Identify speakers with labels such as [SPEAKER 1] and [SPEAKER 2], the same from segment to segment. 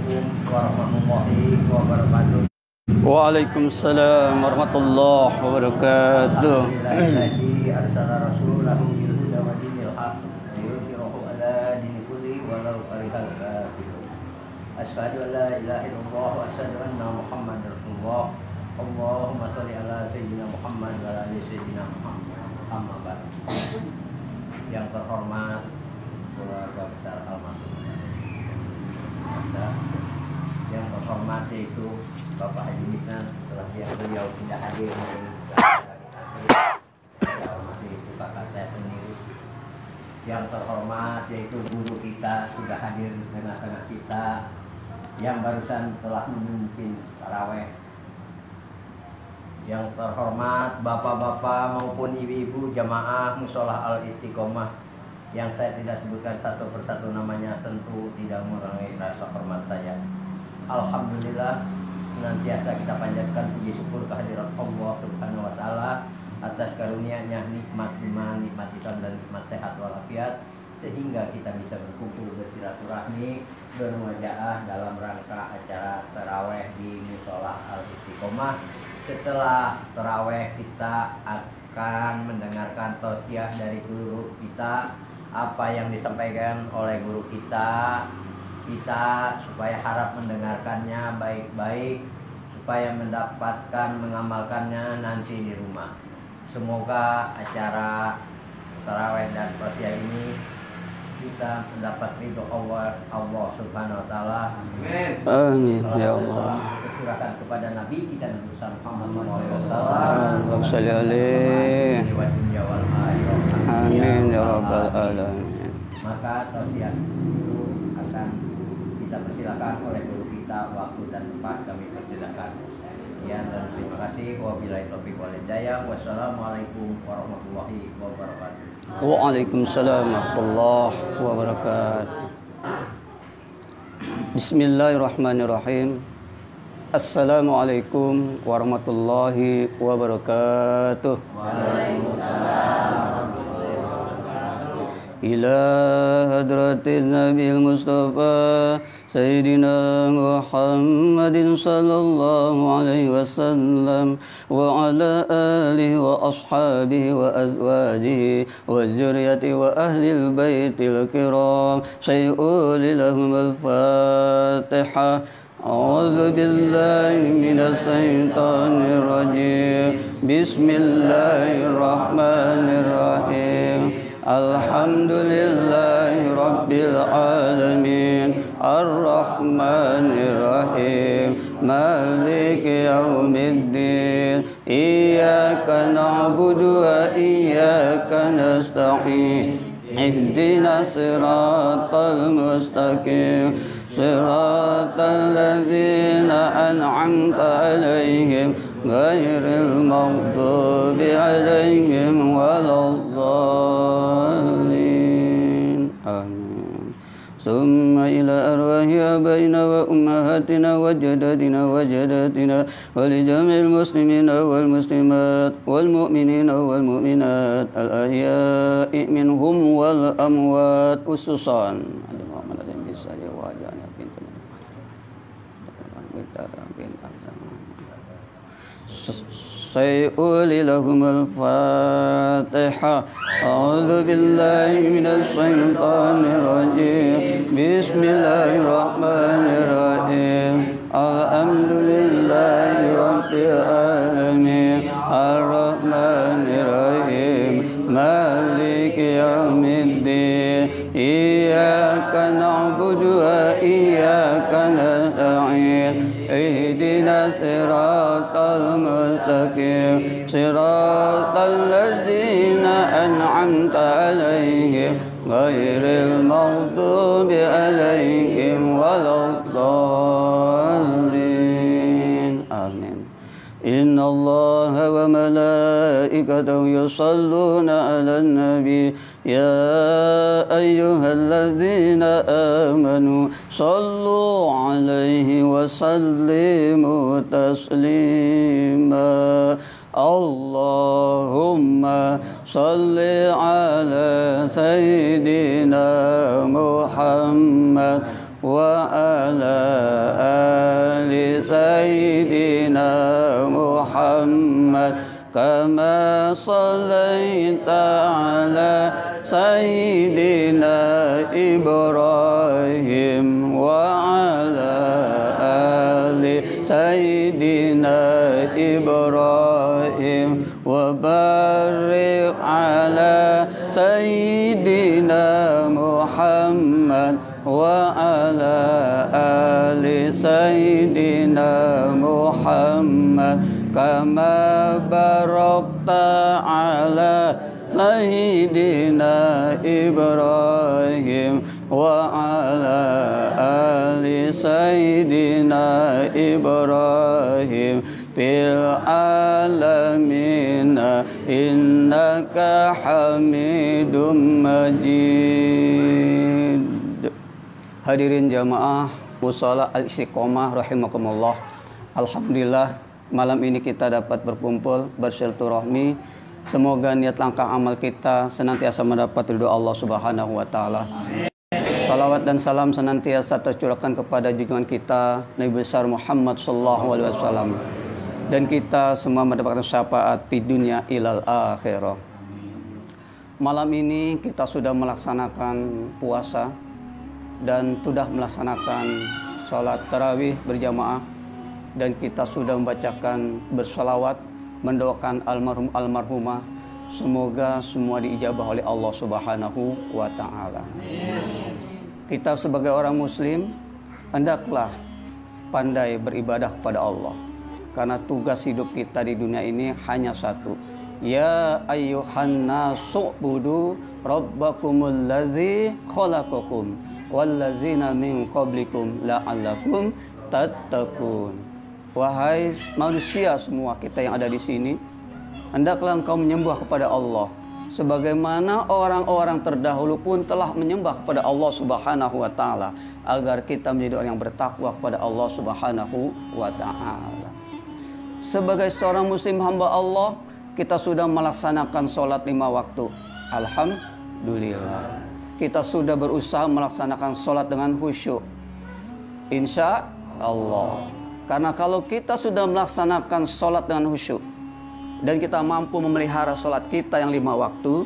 [SPEAKER 1] Assalamualaikum warahmatullahi wabarakatuh.
[SPEAKER 2] Waalaikumsalam warahmatullahi wabarakatuh.
[SPEAKER 1] Alhamdulillahilladzi arsala rasulahu bil huda wa dinil haqq liyudhhirahu ala dini kulli walau karihal kafirun. Asyhadu an la ilaha illallah wa asyhadu anna Muhammadar Rasulullah. Allahumma shalli ala sayyidina Muhammad wa ala ali sayyidina Muhammad. Amma ba'd. Yang terhormat keluarga besar Al-Masum. Yang terhormat yaitu Bapak Haji Misnan setelah beliau tidak hadir masih itu kakak saya sendiri. Yang terhormat yaitu guru kita sudah hadir di tengah-tengah kita yang barusan telah memimpin taraweh. Yang terhormat bapak-bapak maupun ibu-ibu jamaah Musholah Al-Istiqomah yang saya tidak sebutkan satu persatu namanya, tentu tidak mengurangi rasa hormat saya. Alhamdulillah, senantiasa kita panjatkan puji syukur kehadirat Allah Subhanahu wa taala atas karunia-Nya nikmat iman, nikmat Islam dan nikmat sehat walafiat sehingga kita bisa berkumpul bersilaturahmi bermujaah dalam rangka acara taraweh di Musholah Al-Istiqomah. Setelah taraweh kita akan mendengarkan tausiah dari guru kita, apa yang disampaikan oleh guru kita supaya harap mendengarkannya baik-baik, supaya mendapatkan mengamalkannya nanti di rumah. Semoga acara tarawih dan tausiah ini kita mendapat ridho Allah Subhanahu wa taala. Amin.
[SPEAKER 2] Amin ya Allah.
[SPEAKER 1] Curahkan kepada Nabi kita Nabi Muhammad sallallahu
[SPEAKER 2] alaihi wasallam. Amin ya rabbal alamin.
[SPEAKER 1] Maka tausiah itu akan kita persilakan oleh guru kita, waktu dan tempat kami persilakan. Ya, dan terima kasih. Wabillahi taufiq wal hidayah. Wassalamualaikum warahmatullahi wabarakatuh.
[SPEAKER 2] Waalaikumsalam warahmatullahi wabarakatuh. Bismillahirrahmanirrahim. Assalamualaikum warahmatullahi wabarakatuh. Ila hadratin Nabil Mustafa Sayyidina Muhammadin sallallahu alaihi wasallam wa ala alihi wa ashabihi wa azwajihi wa zurriyati wa ahlil baitil kiram. Sayyuli lahum al-Fatihah. A'udzu billahi minas syaitonir rajim. Bismillahirrahmanirrahim. Alhamdulillahi rabbil alamin. Ar-Rahmanir Rahim. Maliki yaumiddin. Iyyaka na'budu wa iyyaka nasta'in. Ihdinas siratal mustaqim. Siratal ladzina an'amta 'alaihim ghairil maghdubi 'alaihim waladdallin. Amin. Summa ila arwahi abaina wa ummahatina wa jaddatina wa jaddatina wa li jami'il muslimina wal muslimat wal mu'minina wal mu'minat al ahya'i minhum wal amwat, khususan Sayyuli lahumul Fatihah. A'udzu billahi minasy syaithanir rajim. Bismillahirrahmanirrahim. Alhamdulillahi rabbil alamin. Ar-Rahmanir Rahim. Maliki yaumiddin. Iyyaka na'budu wa iyyaka nasta'in. Ihdinas siratal mustaqim. Siratal ladzina an'amta 'alaihim ghairil maghdubi 'alaihim waladdallin. Amin. Inna Allaha wa malaikatahu yusalluna 'alan nabi. Ya ayyuhalladzina amanu sallu 'alaihi wa sallimu taslima. Allahumma salli ala sayyidina Muhammad وعلى آل سيدنا محمد كما صليت على سيدنا إبراهيم وعلى آل سيدنا إبراهيم وبارك على سيدنا محمد وعلى آل سيدنا محمد كما باركت على سيدنا إبراهيم وعلى آل سيدنا إبراهيم في العالمين إنك حميد مجيد. Hadirin jamaah Mushola Al-Istiqomah rahimakumullah. Alhamdulillah malam ini kita dapat berkumpul bersilaturahmi. Semoga niat langkah amal kita senantiasa mendapat ridho Allah Subhanahu wa taala. Salawat dan salam senantiasa tercurahkan kepada junjungan kita Nabi besar Muhammad sallallahu alaihi wasallam, dan kita semua mendapatkan syafaat di dunia ilal akhirah. Malam ini kita sudah melaksanakan puasa dan sudah melaksanakan sholat tarawih berjamaah, dan kita sudah membacakan bersalawat mendoakan almarhum almarhumah. Semoga semua diijabah oleh Allah Subhanahu wa taala. Kita sebagai orang muslim hendaklah pandai beribadah kepada Allah, karena tugas hidup kita di dunia ini hanya satu. Ya ayyuhan nasu budu rabbakumul ladzi khalaqakum wallazina min qablikum la'allakum tattaqun. Wahai manusia semua kita yang ada di sini, hendaklah engkau menyembah kepada Allah sebagaimana orang-orang terdahulu pun telah menyembah kepada Allah Subhanahu wa taala, agar kita menjadi orang yang bertakwa kepada Allah Subhanahu wa taala. Sebagai seorang muslim hamba Allah, kita sudah melaksanakan sholat 5 waktu. Alhamdulillah. Kita sudah berusaha melaksanakan sholat dengan khusyuk, insya Allah. Karena kalau kita sudah melaksanakan sholat dengan khusyuk dan kita mampu memelihara sholat kita yang 5 waktu,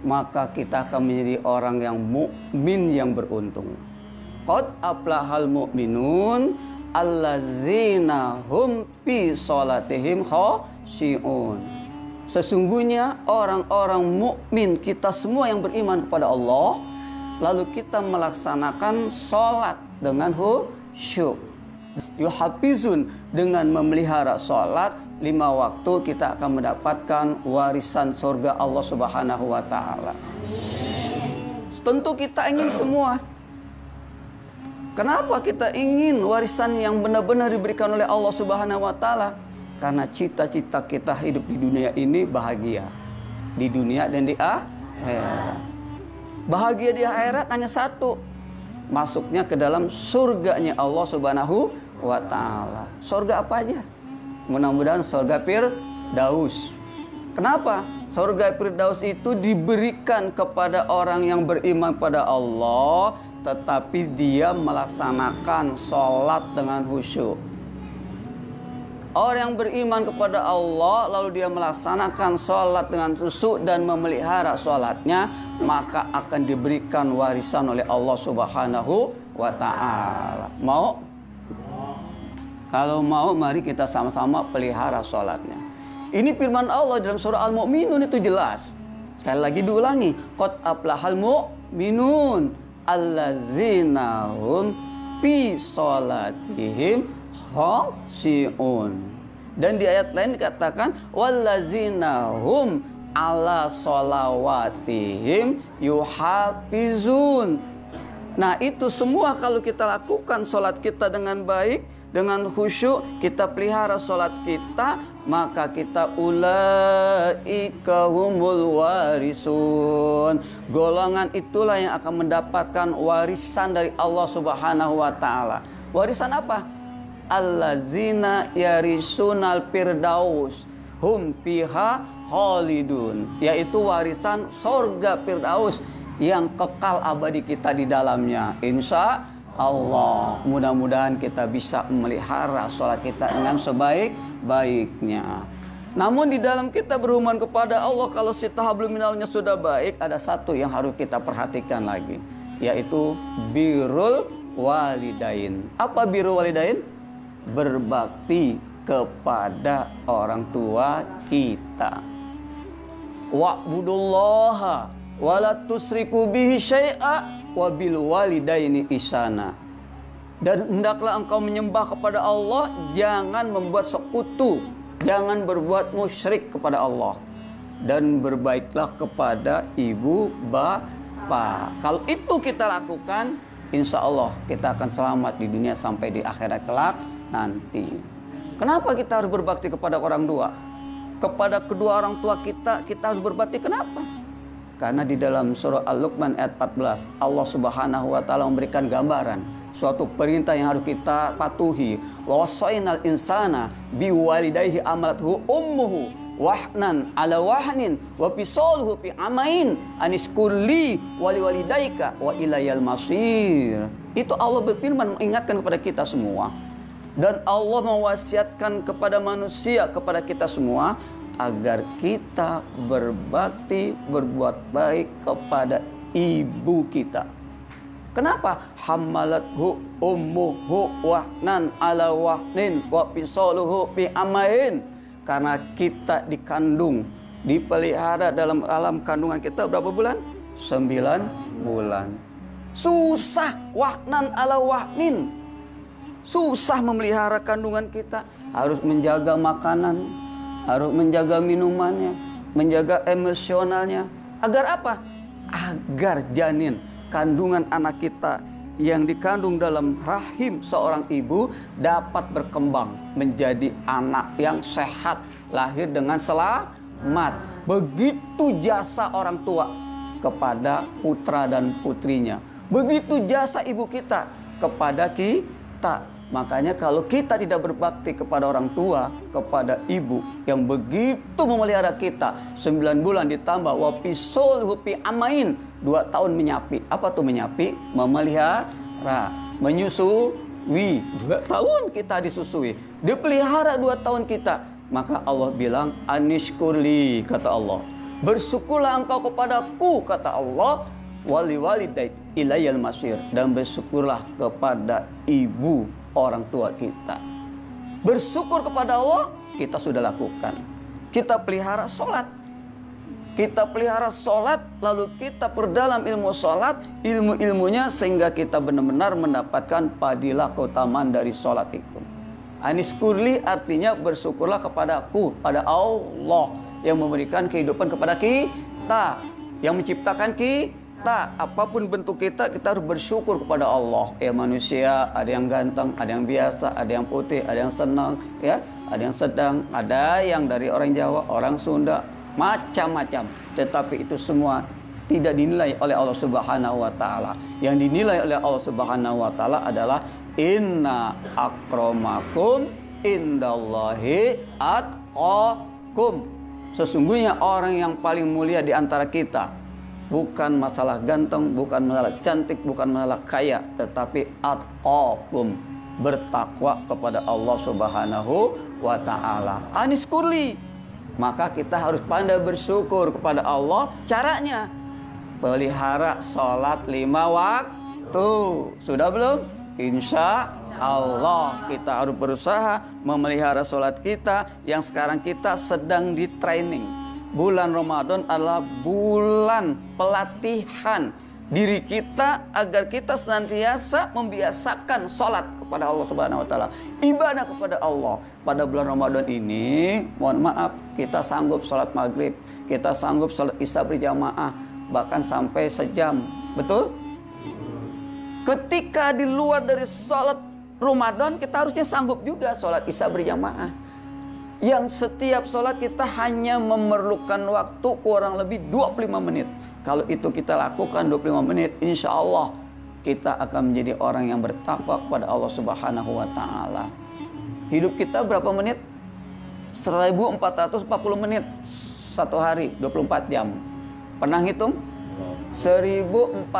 [SPEAKER 2] maka kita akan menjadi orang yang mukmin yang beruntung. Qad aflahal mu'minun allazina hum fi sholatihim khashi'un. Sesungguhnya orang-orang mukmin, kita semua yang beriman kepada Allah, lalu kita melaksanakan sholat dengan khusyuk. Yuhafizun, dengan memelihara sholat 5 waktu, kita akan mendapatkan warisan surga Allah Subhanahu wa taala. Tentu kita ingin semua. Kenapa kita ingin warisan yang benar-benar diberikan oleh Allah Subhanahu wa taala? Karena cita-cita kita hidup di dunia ini bahagia. Di dunia dan di akhirat. Bahagia di akhirat hanya satu, masuknya ke dalam surganya Allah Subhanahu wa taala. Surga apa aja? Mudah-mudahan surga Firdaus. Kenapa? Surga Firdaus itu diberikan kepada orang yang beriman pada Allah, tetapi dia melaksanakan sholat dengan khusyuk. Orang yang beriman kepada Allah lalu dia melaksanakan sholat dengan khusyuk dan memelihara sholatnya, maka akan diberikan warisan oleh Allah Subhanahu wa ta'ala. Mau? Kalau mau, mari kita sama-sama pelihara sholatnya. Ini firman Allah dalam surah Al-Mu'minun, itu jelas. Sekali lagi diulangi, qad aflahal mu'minun allazina hum fi sholatihim khashi'un. Dan di ayat lain dikatakan wallazina hum ala sholawatihim yuhafizun. Nah, itu semua kalau kita lakukan sholat kita dengan baik, dengan khusyuk, kita pelihara sholat kita, maka kita ulaika humul warisun. Golongan itulah yang akan mendapatkan warisan dari Allah Subhanahu wa ta'ala. Warisan apa? Allazina yarisunal firdaus hum fiha khalidun, yaitu warisan surga Firdaus yang kekal abadi kita di dalamnya, insya Allah. Mudah-mudahan kita bisa memelihara sholat kita dengan sebaik-baiknya. Namun di dalam kita berhubungan kepada Allah, kalau si tahabbul minalnya sudah baik, ada satu yang harus kita perhatikan lagi, yaitu birrul walidain. Apa birrul walidain? Berbakti kepada orang tua kita. Wa'budullaha wa la tusriku bihi syai'a wa bil walidaini ihsana. Dan hendaklah engkau menyembah kepada Allah, jangan membuat sekutu, jangan berbuat musyrik kepada Allah, dan berbaiklah kepada ibu bapa. Kalau itu kita lakukan, insya Allah kita akan selamat di dunia sampai di akhirat kelak nanti. Kenapa kita harus berbakti kepada orang tua? Kepada kedua orang tua kita harus berbakti. Kenapa? Karena di dalam surah Al-Luqman ayat 14, Allah Subhanahu wa taala memberikan gambaran suatu perintah yang harus kita patuhi. Wa wasainal insana biwalidayhi amalathu ummuhu wahnan ala wahnin wa fisaluhu fi amain aniskulli waliwalidayka wa ilayal masir. Itu Allah berfirman mengingatkan kepada kita semua. Dan Allah mewasiatkan kepada manusia, kepada kita semua, agar kita berbakti, berbuat baik kepada ibu kita. Kenapa? Hamalathu ummuhu wahnan ala wahnin wa fisaluhu fi amain. Karena kita dikandung, dipelihara dalam alam kandungan kita berapa bulan? 9 bulan. Susah, wahnan ala wahnin. Susah memelihara kandungan kita. Harus menjaga makanan, harus menjaga minumannya, menjaga emosionalnya. Agar apa? Agar janin, kandungan anak kita yang dikandung dalam rahim seorang ibu dapat berkembang menjadi anak yang sehat, lahir dengan selamat. Begitu jasa orang tua kepada putra dan putrinya. Begitu jasa ibu kita kepada kita. Makanya kalau kita tidak berbakti kepada orang tua, kepada ibu yang begitu memelihara kita, 9 bulan ditambah wa fisaluhu fi amain, 2 tahun menyapi. Apa tuh menyapi? Memelihara, menyusui. 2 tahun kita disusui, dipelihara 2 tahun kita. Maka Allah bilang anishkurli, kata Allah, bersyukurlah engkau kepadaku, kata Allah, wali walidaik ilayal masir, dan bersyukurlah kepada ibu orang tua kita. Bersyukur kepada Allah kita sudah lakukan. Kita pelihara sholat. Kita pelihara sholat, lalu kita perdalam ilmu sholat, ilmu-ilmunya, sehingga kita benar-benar mendapatkan padilah keutamaan dari sholat itu. Aniskurli artinya bersyukurlah kepadaku, pada Allah yang memberikan kehidupan kepada kita, yang menciptakan kita. Apapun bentuk kita harus bersyukur kepada Allah. Ya, manusia ada yang ganteng, ada yang biasa, ada yang putih, ada yang senang, ya, ada yang sedang, ada yang dari orang Jawa, orang Sunda, macam-macam. Tetapi itu semua tidak dinilai oleh Allah Subhanahu wa taala. Yang dinilai oleh Allah Subhanahu wa taala adalah inna akramakum indallahi atqakum. Sesungguhnya orang yang paling mulia di antara kita bukan masalah ganteng, bukan masalah cantik, bukan masalah kaya, tetapi atqakum, bertakwa kepada Allah Subhanahu wa taala. Aniskurli, maka kita harus pandai bersyukur kepada Allah. Caranya pelihara sholat 5 waktu. Sudah belum? Insya Allah kita harus berusaha memelihara sholat kita yang sekarang kita sedang di training. Bulan Ramadan adalah bulan pelatihan diri kita agar kita senantiasa membiasakan sholat kepada Allah Subhanahu wa taala, ibadah kepada Allah. Pada bulan Ramadan ini, mohon maaf, kita sanggup sholat maghrib, kita sanggup sholat isya berjamaah, bahkan sampai sejam. Betul? Ketika di luar dari sholat Ramadan, kita harusnya sanggup juga sholat isya berjamaah, yang setiap sholat kita hanya memerlukan waktu kurang lebih 25 menit. Kalau itu kita lakukan 25 menit, insya Allah kita akan menjadi orang yang bertakwa kepada Allah Subhanahu wa taala. Hidup kita berapa menit? 1440 menit satu hari, 24 jam. Pernah hitung? 1440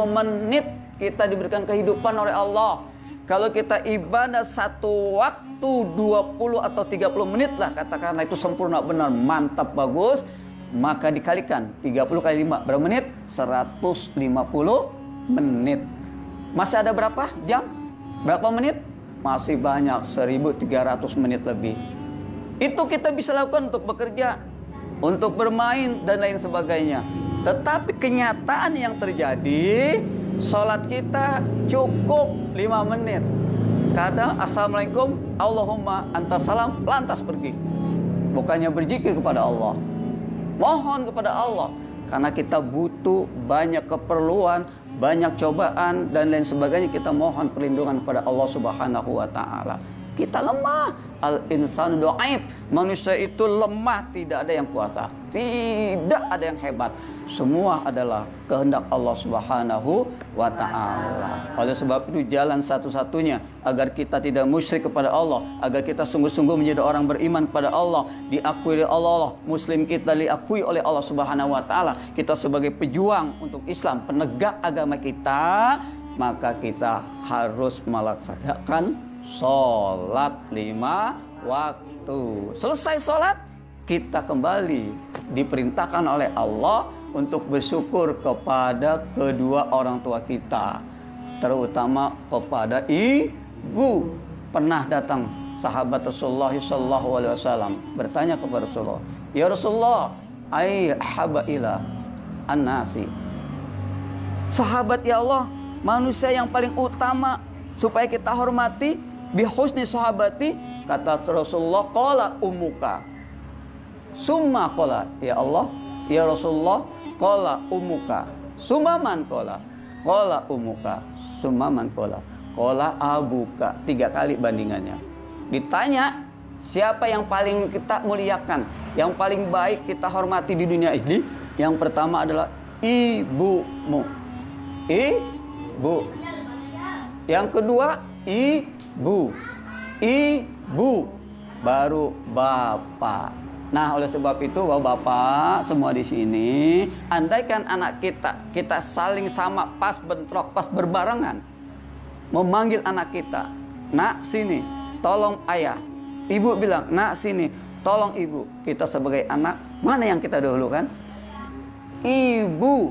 [SPEAKER 2] menit kita diberikan kehidupan oleh Allah. Kalau kita ibadah satu waktu 20 atau 30 menit lah, katakanlah itu sempurna, benar, mantap, bagus, maka dikalikan 30 kali 5 berapa menit? 150 menit. Masih ada berapa jam? Berapa menit? Masih banyak, 1300 menit lebih. Itu kita bisa lakukan untuk bekerja, untuk bermain dan lain sebagainya. Tetapi kenyataan yang terjadi, sholat kita cukup 5 menit. Kadang assalamualaikum, Allahumma antas salam, lantas pergi. Bukannya berzikir kepada Allah, mohon kepada Allah. Karena kita butuh banyak keperluan, banyak cobaan dan lain sebagainya, kita mohon perlindungan kepada Allah Subhanahu wa taala. Kita lemah. Al-insanu dhaif. Manusia itu lemah, tidak ada yang kuasa, tidak ada yang hebat. Semua adalah kehendak Allah Subhanahu wa taala. Oleh sebab itu jalan satu-satunya agar kita tidak musyrik kepada Allah, agar kita sungguh-sungguh menjadi orang beriman kepada Allah, diakui oleh Allah, muslim kita diakui oleh Allah Subhanahu wa taala, kita sebagai pejuang untuk Islam, penegak agama kita, maka kita harus melaksanakan sholat 5 waktu. Selesai sholat, kita kembali diperintahkan oleh Allah untuk bersyukur kepada kedua orang tua kita, terutama kepada ibu. Pernah datang sahabat Rasulullah SAW bertanya kepada Rasulullah, ya Rasulullah, ai haba ila an-nasi. Sahabat, ya Allah, manusia yang paling utama supaya kita hormati, bihusni sahabati, kata Rasulullah, qala ummuka. Summa qala, ya Allah, ya Rasulullah, qala ummuka. Summa man qala? Qala ummuka. Summa man qala? Qala abuka. 3 kali bandingannya. Ditanya, siapa yang paling kita muliakan, yang paling baik kita hormati di dunia ini? Yang pertama adalah ibumu. Ibu. Yang kedua, ibu, baru bapak. Nah, oleh sebab itu bapak-bapak semua di sini, andaikan anak kita saling sama, pas bentrok, pas berbarengan, memanggil anak kita, nak sini, tolong ayah. Ibu bilang, nak sini, tolong ibu. Kita sebagai anak, mana yang kita dahulukan? Ibu.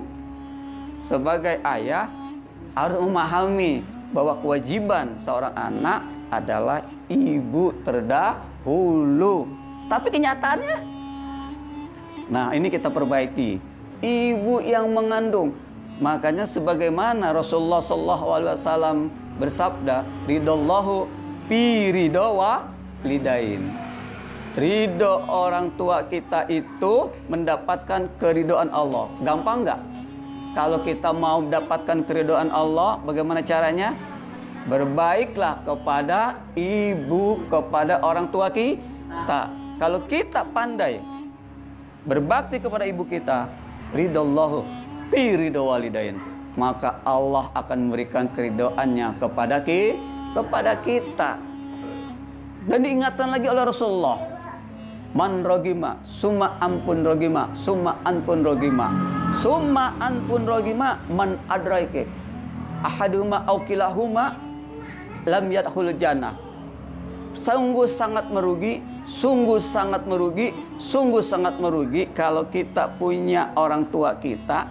[SPEAKER 2] Sebagai ayah harus memahami bahwa kewajiban seorang anak adalah ibu terdahulu. Tapi kenyataannya, nah ini kita perbaiki. Ibu yang mengandung. Makanya sebagaimana Rasulullah SAW bersabda, ridallahu fi ridho walidain. Ridho orang tua kita itu mendapatkan keridhaan Allah. Gampang nggak? Kalau kita mau mendapatkan keridhaan Allah, bagaimana caranya? Berbaiklah kepada ibu, kepada orang tua kita. Kalau kita pandai berbakti kepada ibu kita, ridallahu fi ridho walidain, maka Allah akan memberikan keridhaannya kepada kita. Dan diingatkan lagi oleh Rasulullah, man rogima, summa ampun rogima, summa anpun rogima, summa anpun rogima, man adraike ahaduma aukilahuma lam yadkhul jannah. Sungguh sangat merugi, sungguh sangat merugi, sungguh sangat merugi kalau kita punya orang tua kita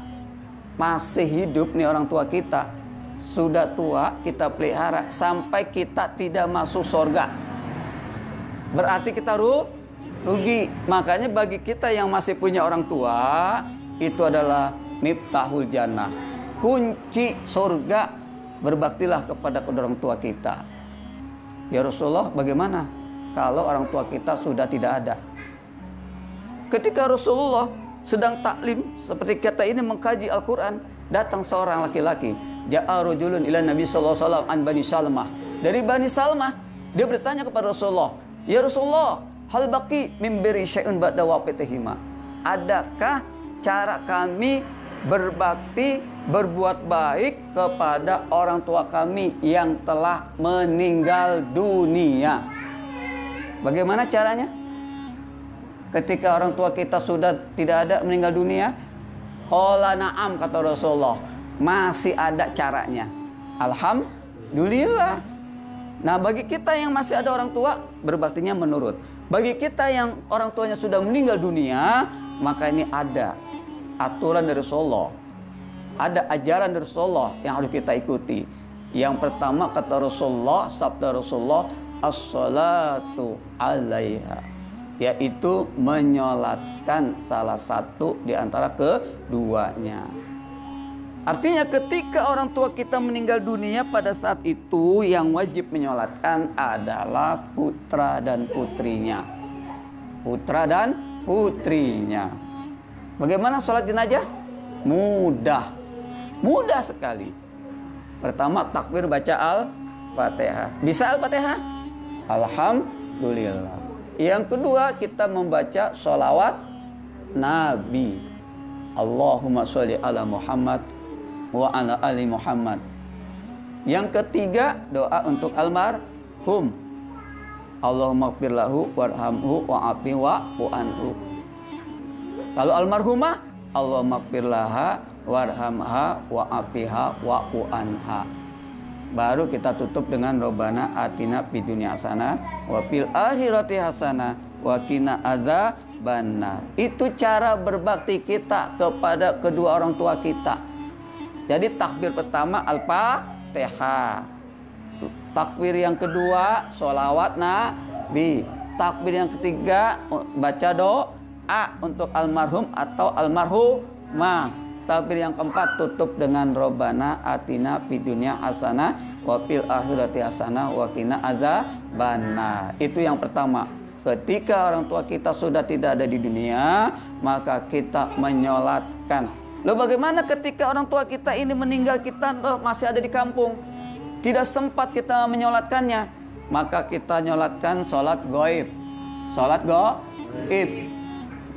[SPEAKER 2] masih hidup nih, orang tua kita sudah tua, kita pelihara sampai kita tidak masuk surga. Berarti kita rugi. Makanya bagi kita yang masih punya orang tua, itu adalah miftahul jannah, kunci surga. Berbaktilah kepada kedua orang tua kita. Ya Rasulullah, bagaimana kalau orang tua kita sudah tidak ada? Ketika Rasulullah sedang taklim seperti kita ini mengkaji Al-Quran, datang seorang laki-laki, ja'a rajulun ila Nabi sallallahu alaihi wasallam an Bani Salmah. Dari Bani Salmah, dia bertanya kepada Rasulullah, ya Rasulullah, hal baqi min birri syai'un ba'da wafatihima. Adakah cara kami berbakti, berbuat baik kepada orang tua kami yang telah meninggal dunia? Bagaimana caranya? Ketika orang tua kita sudah tidak ada, meninggal dunia, qala na'am, kata Rasulullah, masih ada caranya. Alhamdulillah. Nah, bagi kita yang masih ada orang tua, berbaktinya menurut. Bagi kita yang orang tuanya sudah meninggal dunia, maka ini ada aturan dari Rasulullah, ada ajaran dari Rasulullah yang harus kita ikuti. Yang pertama kata Rasulullah, sabda Rasulullah, as-salatu alaiha, yaitu menyolatkan salah satu di antara keduanya. Artinya ketika orang tua kita meninggal dunia, pada saat itu yang wajib menyolatkan adalah putra dan putrinya. Putra dan putrinya. Bagaimana sholat jenazah? Mudah. Mudah sekali. Pertama takbir baca Al-Fatihah. Bisa Al-Fatihah? Alhamdulillah. Yang kedua kita membaca sholawat Nabi. Allahumma sholli ala Muhammad wa ala ali Muhammad. Yang ketiga doa untuk almarhum. Allahumma ighfir lahu warhamhu wa'afi wa'fu anhu. Kalau almarhumah, Allahumma ighfir laha warhamha wa'afiha wa'fu anha. Baru kita tutup dengan Rabbana atina fid dunya hasanah wa fil akhirati hasanah wa qina adzabannar. Itu cara berbakti kita kepada kedua orang tua kita. Jadi takbir pertama Al-Fatihah. Takbir yang kedua sholawat Nabi. Takbir yang ketiga baca doa untuk almarhum atau almarhumah. Takbir yang keempat tutup dengan Rabbana atina fid dunya hasanah wa fil akhirati hasanah wa qina adzabannar. Itu yang pertama. Ketika orang tua kita sudah tidak ada di dunia, maka kita menyolatkan. Loh, bagaimana ketika orang tua kita ini meninggal, kita masih ada di kampung, tidak sempat kita menyolatkannya, maka kita nyolatkan sholat gaib. Sholat gaib,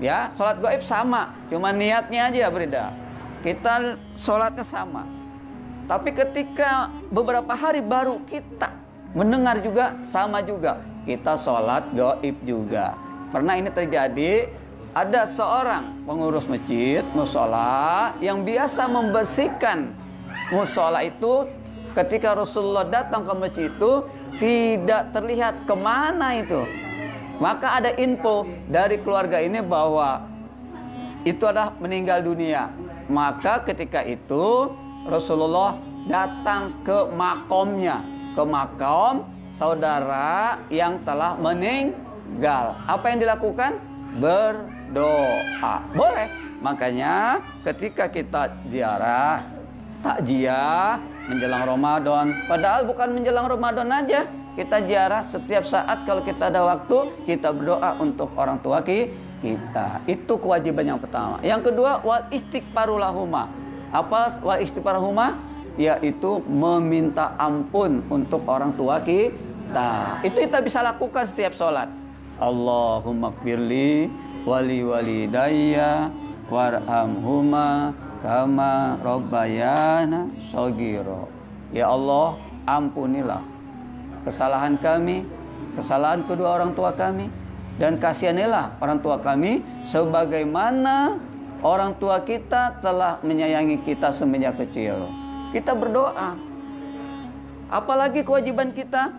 [SPEAKER 2] ya, sholat gaib sama, cuma niatnya aja beda. Kita sholatnya sama. Tapi ketika beberapa hari baru kita mendengar juga sama juga, kita sholat gaib juga. Pernah ini terjadi. Ada seorang pengurus masjid musola yang biasa membersihkan musola itu. Ketika Rasulullah datang ke masjid itu, tidak terlihat kemana itu. Maka ada info dari keluarga ini bahwa itu adalah meninggal dunia. Maka ketika itu Rasulullah datang ke makomnya, ke makom saudara yang telah meninggal. Apa yang dilakukan? Berdoa. Boleh. Makanya ketika kita ziarah, takziah menjelang Ramadan, padahal bukan menjelang Ramadan aja, kita ziarah setiap saat. Kalau kita ada waktu, kita berdoa untuk orang tua kita. Itu kewajiban yang pertama. Yang kedua, wal istighfaru lahuma. Apa wal istighfaru lahuma? Yaitu meminta ampun untuk orang tua kita. Itu kita bisa lakukan setiap sholat. Allahumma gfirli wali walidayya warhamhuma kama rabbayana shaghira. Ya Allah, ampunilah kesalahan kami, kesalahan kedua orang tua kami, dan kasihanilah orang tua kami sebagaimana orang tua kita telah menyayangi kita semenjak kecil. Kita berdoa. Apalagi kewajiban kita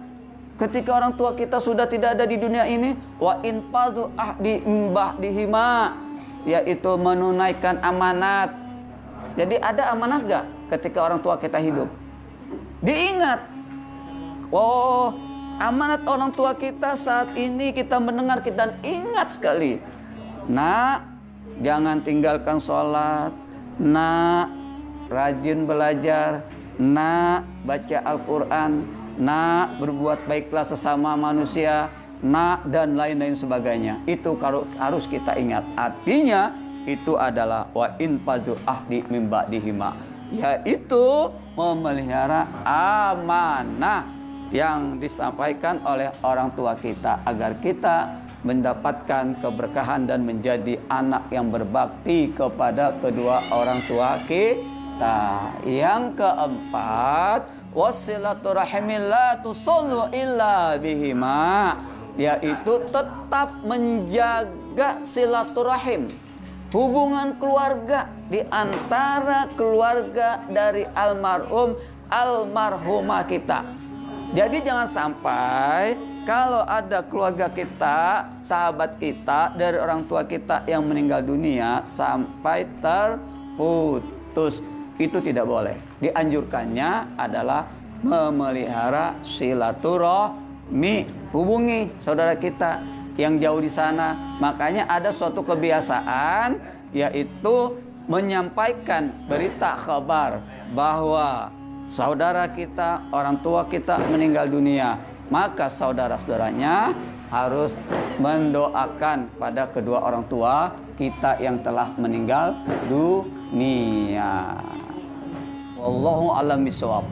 [SPEAKER 2] ketika orang tua kita sudah tidak ada di dunia ini, wa in fadhu ahdi ba'dihima, yaitu menunaikan amanat. Jadi ada amanat gak ketika orang tua kita hidup? Diingat. Oh, amanat orang tua kita saat ini kita mendengar, kita ingat sekali. Nak, jangan tinggalkan sholat. Nak, rajin belajar. Nak, baca Al-Quran. Nak, berbuat baiklah sesama manusia. Nak, dan lain-lain sebagainya. Itu harus kita ingat. Artinya itu adalah wa in fazu ahdi min ba'dihima, yaitu memelihara amanah yang disampaikan oleh orang tua kita agar kita mendapatkan keberkahan dan menjadi anak yang berbakti kepada kedua orang tua kita. Yang keempat, wasilaturahimil la tusallu illa bihima, yaitu tetap menjaga silaturahim, hubungan keluarga di antara keluarga dari almarhum almarhumah kita. Jadi jangan sampai kalau ada keluarga kita, sahabat kita, dari orang tua kita yang meninggal dunia sampai terputus. Itu tidak boleh. Dianjurkannya adalah memelihara silaturahmi, hubungi saudara kita yang jauh di sana. Makanya ada suatu kebiasaan, yaitu menyampaikan berita kabar bahwa saudara kita, orang tua kita meninggal dunia. Maka saudara-saudaranya harus mendoakan pada kedua orang tua kita yang telah meninggal dunia. Wallahu a'lam bishawab.